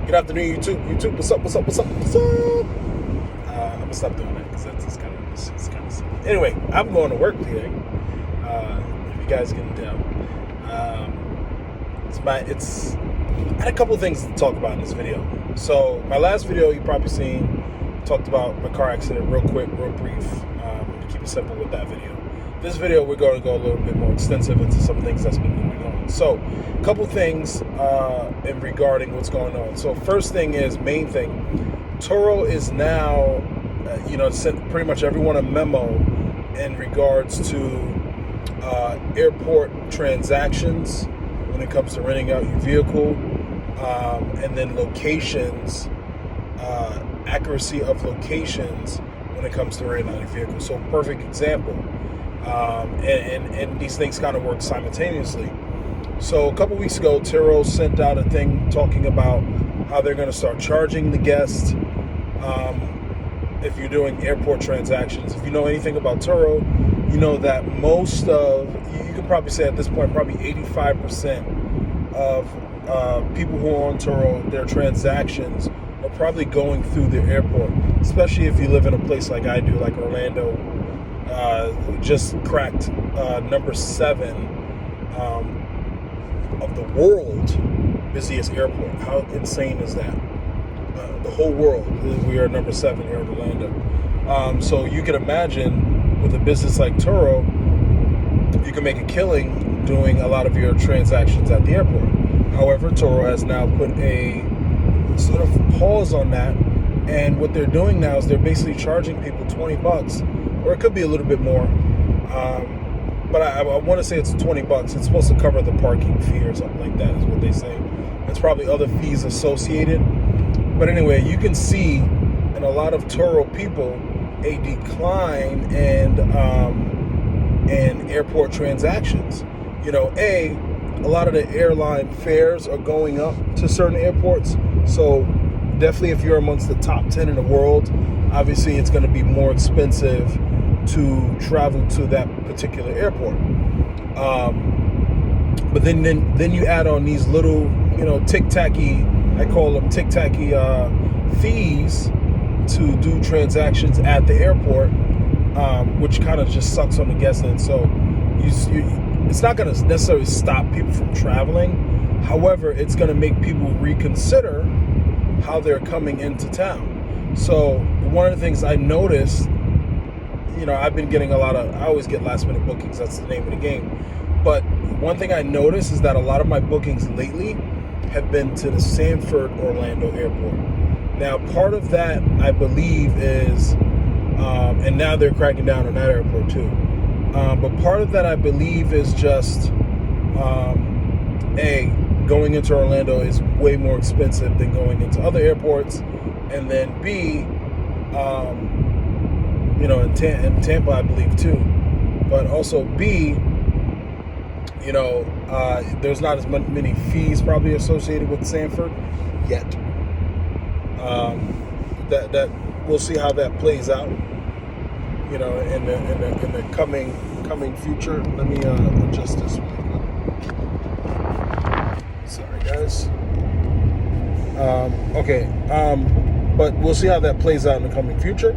Good afternoon, YouTube, what's up? I'm gonna stop doing that because that's kind of silly. Anyway, I'm going to work today. If you guys can tell, I had a couple of things to talk about in this video. So my last video you probably seen talked about my car accident, real quick, real brief. To keep it simple with that video. This video we're going to go a little bit more extensive into some things that's been going on. So a couple things in regarding what's going on. So first thing is, main thing, Turo is now sent pretty much everyone a memo in regards to airport transactions when it comes to renting out your vehicle, and then locations, accuracy of locations when it comes to renting out your vehicle. So perfect example. And these things kind of work simultaneously. So a couple weeks ago, Turo sent out a thing talking about how they're going to start charging the guests if you're doing airport transactions. If you know anything about Turo, you know that most of, you can probably say at this point, probably 85% of people who are on Turo, their transactions are probably going through the airport, especially if you live in a place like I do, like Orlando. Just cracked number 7 of the world busiest airport. How insane is that? The whole world, we are number 7 here in Orlando. So you can imagine with a business like Turo, you can make a killing doing a lot of your transactions at the airport. However, Turo has now put a sort of pause on that, and what they're doing now is they're basically charging people $20, or it could be a little bit more. But I want to say it's $20. It's supposed to cover the parking fee or something like that, is what they say. There's probably other fees associated. But anyway, you can see in a lot of Turo people a decline in airport transactions. A lot of the airline fares are going up to certain airports. So definitely if you're amongst the top 10 in the world, obviously it's going to be more expensive to travel to that particular airport. But then you add on these little, tic-tacky, I call them tic-tacky fees to do transactions at the airport, which kind of just sucks on the guest end. So it's not going to necessarily stop people from traveling. However, it's going to make people reconsider how they're coming into town. So one of the things I noticed, I've been getting I always get last minute bookings. That's the name of the game. But one thing I noticed is that a lot of my bookings lately have been to the Sanford Orlando airport. Now, part of that, I believe, is, and now they're cracking down on that airport too. But part of that, I believe, is just, going into Orlando is way more expensive than going into other airports. And then B, in Tampa, I believe too. But also B, there's not as many fees probably associated with Sanford yet. That we'll see how that plays out. In the coming future. Let me adjust this one. Sorry, guys. Okay. But we'll see how that plays out in the coming future.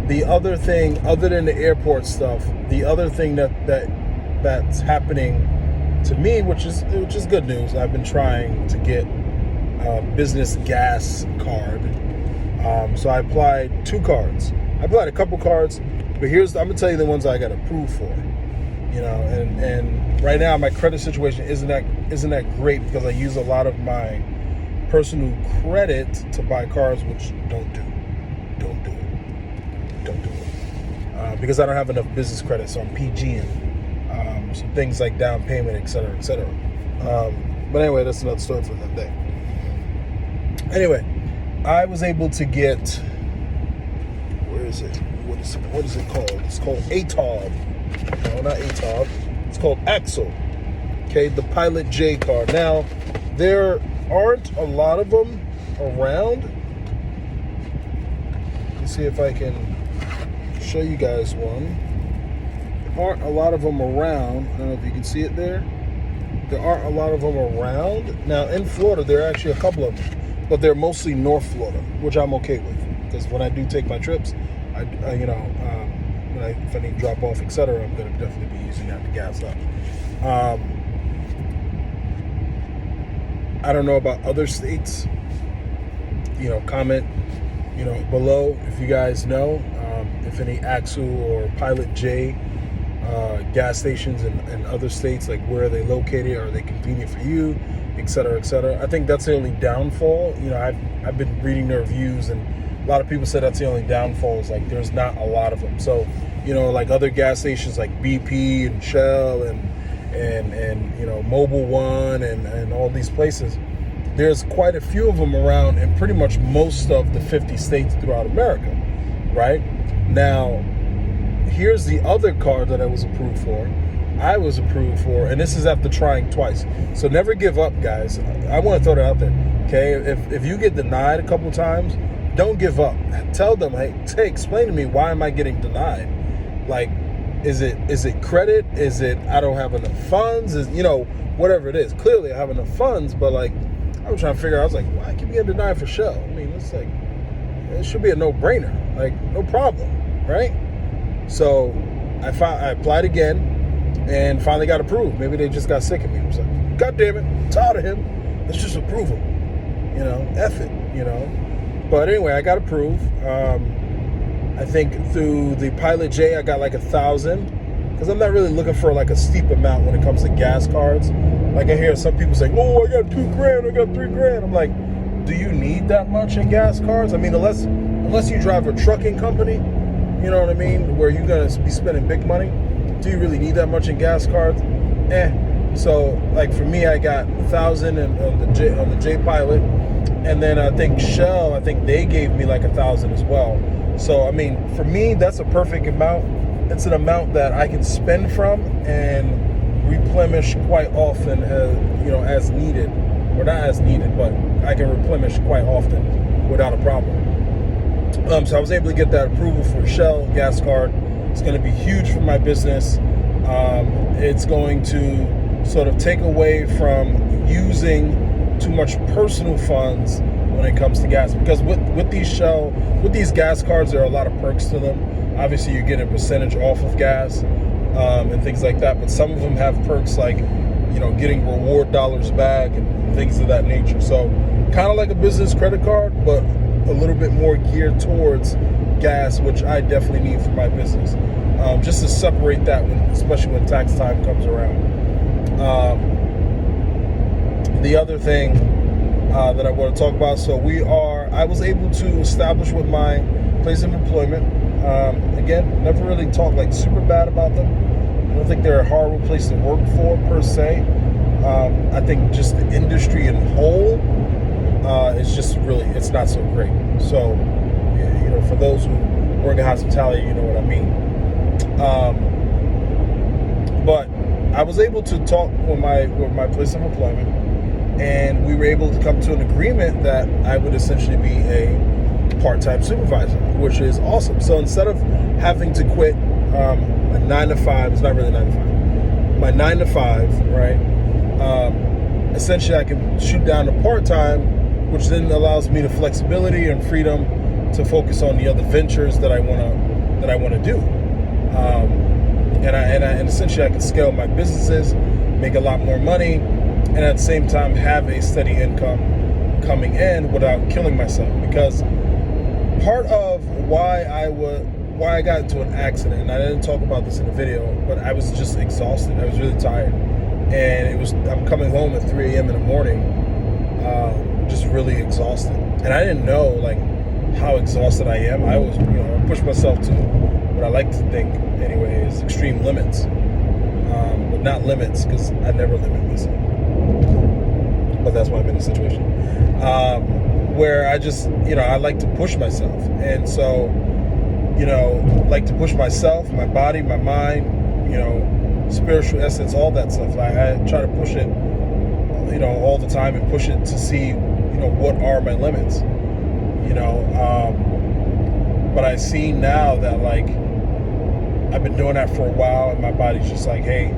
The other thing, other than the airport stuff, the other thing that's happening to me, which is good news. I've been trying to get a business gas card. So I applied 2 cards. I applied a couple cards, but I'm gonna tell you the ones I got approved for. And right now my credit situation isn't that great because I use a lot of my personal credit to buy cars, which don't do it. Because I don't have enough business credit, so I'm PGing. So things like down payment, et cetera, et cetera. But anyway, that's another story for another day. Anyway, I was able to get, where is it? What is it called? It's called ATOB. No, not ATOB. It's called Axle. Okay, the Pilot J card. Now, there aren't a lot of them around. Let's see if I can show you guys one. There aren't a lot of them around. I don't know if you can see it there. there aren't a lot of them around. Now, in Florida, there are actually a couple of them, but they're mostly North Florida, which I'm okay with. Because when I do take my trips, if I need to drop off, etc., I'm going to definitely be using that to gas up. I don't know about other states. Comment, below if you guys know if any Axle or Pilot J gas stations in other states, like where are they located? Are they convenient for you, et cetera, et cetera? I think that's the only downfall. I've been reading the reviews, and a lot of people said that's the only downfall is like there's not a lot of them. So, like other gas stations like BP and Shell and Mobile One and all these places, there's quite a few of them around in pretty much most of the 50 states throughout America, right? Now, here's the other car that I was approved for. I was approved for, and this is after trying twice. So never give up, guys. I want to throw that out there, okay? If you get denied a couple times, don't give up. Tell them, hey, explain to me, why am I getting denied? Like, is it credit? Is it I don't have enough funds? Is whatever it is. Clearly I have enough funds, but like I was trying to figure out, I was like, why keep getting denied for Shell? I mean, it's like, it should be a no-brainer. Like, no problem, right? So I applied again and finally got approved. Maybe they just got sick of me. I was like, God damn it, I'm tired of him. Let's just approve him. F it, But anyway, I got approved. I think through the Pilot J, I got like 1,000. Because I'm not really looking for like a steep amount when it comes to gas cards. Like I hear some people saying, oh, I got $2,000, I got $3,000. I'm like, do you need that much in gas cards? I mean, unless you drive a trucking company, you know what I mean, where you're gonna be spending big money, do you really need that much in gas cards? So like for me, I got 1,000 on the J Pilot, and then I think Shell, they gave me like 1,000 as well. So I mean, for me, that's a perfect amount. It's an amount that I can spend from and replenish quite often, as needed, or not as needed, but I can replenish quite often without a problem. So I was able to get that approval for Shell gas card. It's going to be huge for my business. It's going to sort of take away from using too much personal funds when it comes to gas, because with these gas cards, there are a lot of perks to them. Obviously, you get a percentage off of gas and things like that, but some of them have perks like, getting reward dollars back and things of that nature. So kind of like a business credit card, but a little bit more geared towards gas, which I definitely need for my business, just to separate that, especially when tax time comes around. The other thing that I want to talk about, I was able to establish with my place of employment. Again, never really talk like super bad about them. I don't think they're a horrible place to work for per se. I think just the industry in whole is just really, it's not so great. So, for those who work in hospitality, you know what I mean. But I was able to talk with my place of employment, and we were able to come to an agreement that I would essentially be a part-time supervisor, which is awesome. So instead of having to quit a 9 to 5, it's not really 9 to 5, my 9 to 5, right? Essentially, I can shoot down to part-time, which then allows me the flexibility and freedom to focus on the other ventures that I want to do. And essentially, I can scale my businesses, make a lot more money, and at the same time have a steady income coming in without killing myself. Because part of why I got into an accident, and I didn't talk about this in the video, but I was just exhausted. I was really tired, and I'm coming home at 3 a.m. in the morning, just really exhausted. And I didn't know like how exhausted I am. I was, I pushed myself to what I like to think anyway is extreme limits, but not limits, because I never limit myself. But that's why I'm in a situation where I just, I like to push myself. And so, like to push myself, my body, my mind, spiritual essence, all that stuff. I try to push it, all the time, and push it to see, what are my limits, but I see now that like I've been doing that for a while, and my body's just like, hey,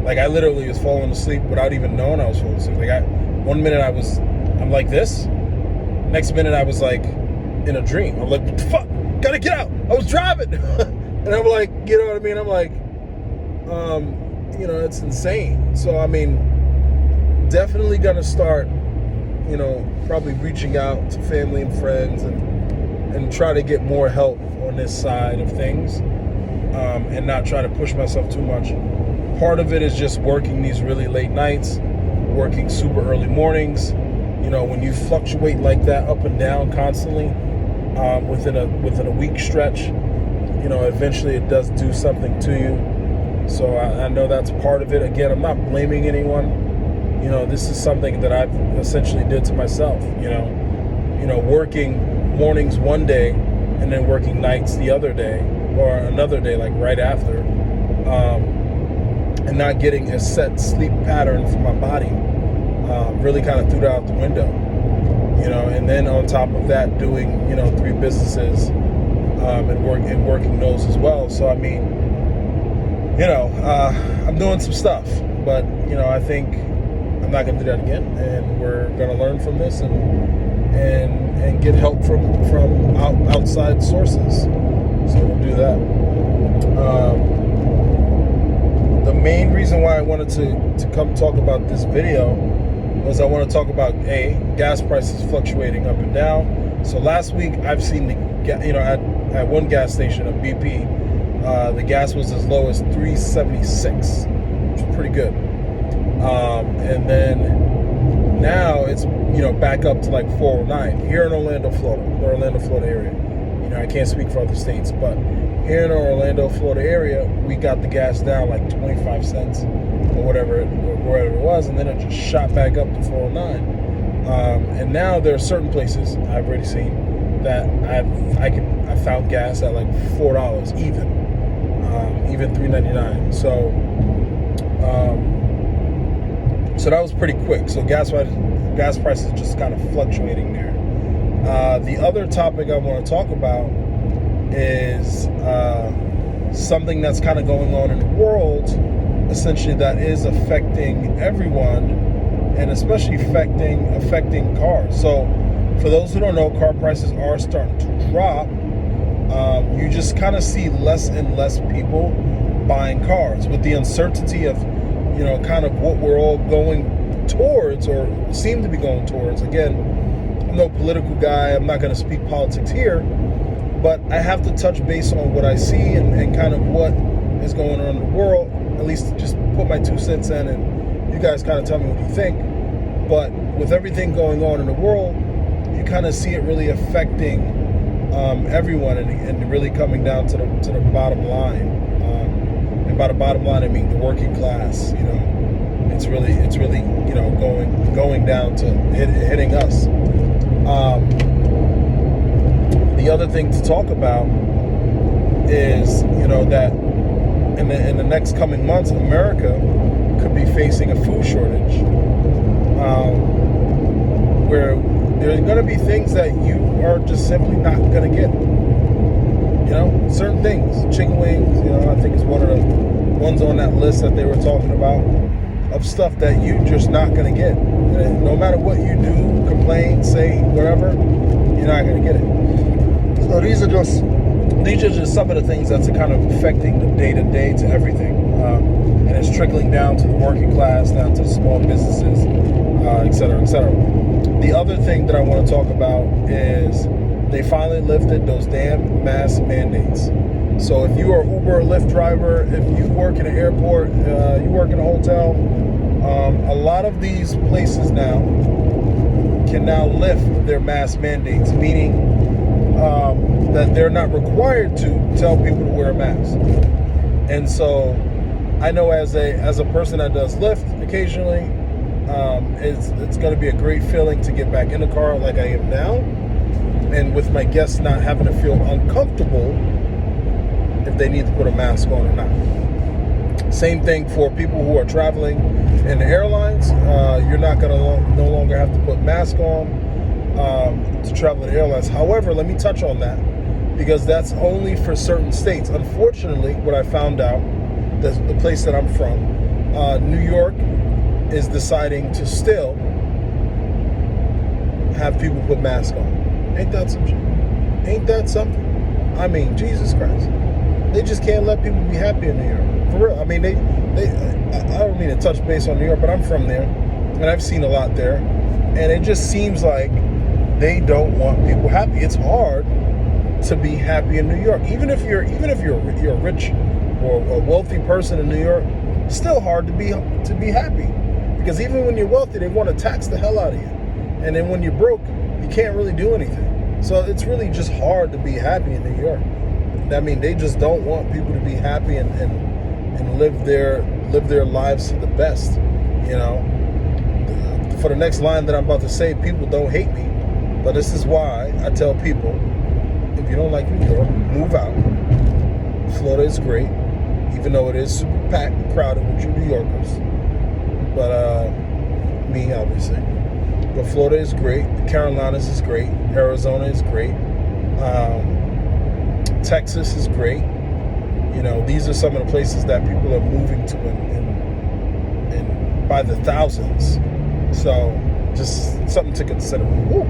Like, I literally was falling asleep without even knowing I was falling asleep. Like, one minute I'm like this. Next minute I was like in a dream. I'm like, what the fuck? Gotta get out. I was driving. And I'm like, you know what I mean? I'm like, you know, it's insane. So, I mean, definitely gonna start, you know, probably reaching out to family and friends and try to get more help on this side of things, and not try to push myself too much. Part of it is just working these really late nights, working super early mornings. You know, when you fluctuate like that up and down constantly, within a week stretch, you know, eventually it does do something to you. So I know that's part of it. Again, I'm not blaming anyone. You know, this is something that I've essentially did to myself. You know, working mornings one day and then working nights the other day, or another day like right after, and not getting a set sleep pattern for my body, really kind of threw that out the window. You know, and then on top of that, doing, you know, 3 businesses, and working those as well. So I mean, you know, I'm doing some stuff, but you know, I think I'm not going to do that again, and we're going to learn from this and get help from outside sources. So we'll do that. The main reason why I wanted to come talk about this video was I want to talk about gas prices fluctuating up and down. So last week I've seen at one gas station, a BP, the gas was as low as $3.76, which is pretty good. And then now it's, you know, back up to like $4.09 here in Orlando, Florida area. You know, I can't speak for other states, but here in Orlando, Florida area, we got the gas down like 25 cents or whatever it was, and then it just shot back up to $4.09. And now there are certain places I've already seen that I found gas at like $4 even $3.99. So that was pretty quick. So gas prices just kind of fluctuating there. The other topic I want to talk about is something that's kind of going on in the world, essentially, that is affecting everyone, and especially affecting cars. So for those who don't know, car prices are starting to drop. You just kind of see less and less people buying cars with the uncertainty of, you know, kind of what we're all going towards, or seem to be going towards. Again, I'm no political guy. I'm not going to speak politics here, but I have to touch base on what I see and kind of what is going on in the world, at least just put my 2 cents in, and you guys kind of tell me what you think. But with everything going on in the world, you kind of see it really affecting everyone, and really coming down to the bottom line. And by the bottom line, I mean the working class. You know, it's really you know, going down to hitting us. The other thing to talk about is, you know, that in the next coming months, America could be facing a food shortage, where there's going to be things that you are just simply not going to get. You know, certain things, chicken wings, you know, I think it's one of the ones on that list that they were talking about, of stuff that you're just not going to get. And no matter what you do, complain, say, whatever, you're not going to get it. So these are just some of the things that's kind of affecting the day-to-day to everything. And it's trickling down to the working class, down to the small businesses, et cetera, et cetera. The other thing that I want to talk about is they finally lifted those damn mask mandates. So if you are an Uber or Lyft driver, if you work in an airport, you work in a hotel, a lot of these places now can now lift their mask mandates, meaning that they're not required to tell people to wear a mask. And so I know as a person that does Lyft occasionally, it's going to be a great feeling to get back in the car like I am now, and with my guests not having to feel uncomfortable if they need to put a mask on or not. Same thing for people who are traveling in the airlines. You're not going to no longer have to put mask on to travel in the airlines. However, let me touch on that, because that's only for certain states. Unfortunately, what I found out, the place that I'm from, New York is deciding to still have people put masks on. Ain't that some shit? Ain't that something? I mean, Jesus Christ. They just can't let people be happy in New York. For real. I mean, I don't mean to touch base on New York, but I'm from there, and I've seen a lot there, and it just seems like they don't want people happy. It's hard to be happy in New York. Even if you're a rich or a wealthy person in New York, it's still hard to be happy. Because even when you're wealthy, they want to tax the hell out of you. And then when you're broke, you can't really do anything. So it's really just hard to be happy in New York. I mean, they just don't want people to be happy and live their lives to the best. You know, for the next line that I'm about to say, people don't hate me, but this is why I tell people, if you don't like New York, move out. Florida is great, even though it is super packed and crowded with you New Yorkers. But me, obviously. But Florida is great. The Carolinas is great. Arizona is great. Texas is great. You know, these are some of the places that people are moving to in by the thousands. So, just something to consider. Woo.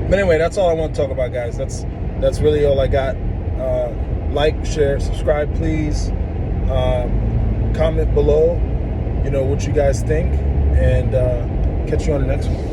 But anyway, that's all I want to talk about, guys. That's really all I got. Like, share, subscribe, please. Comment below, you know, what you guys think, and catch you on the next one.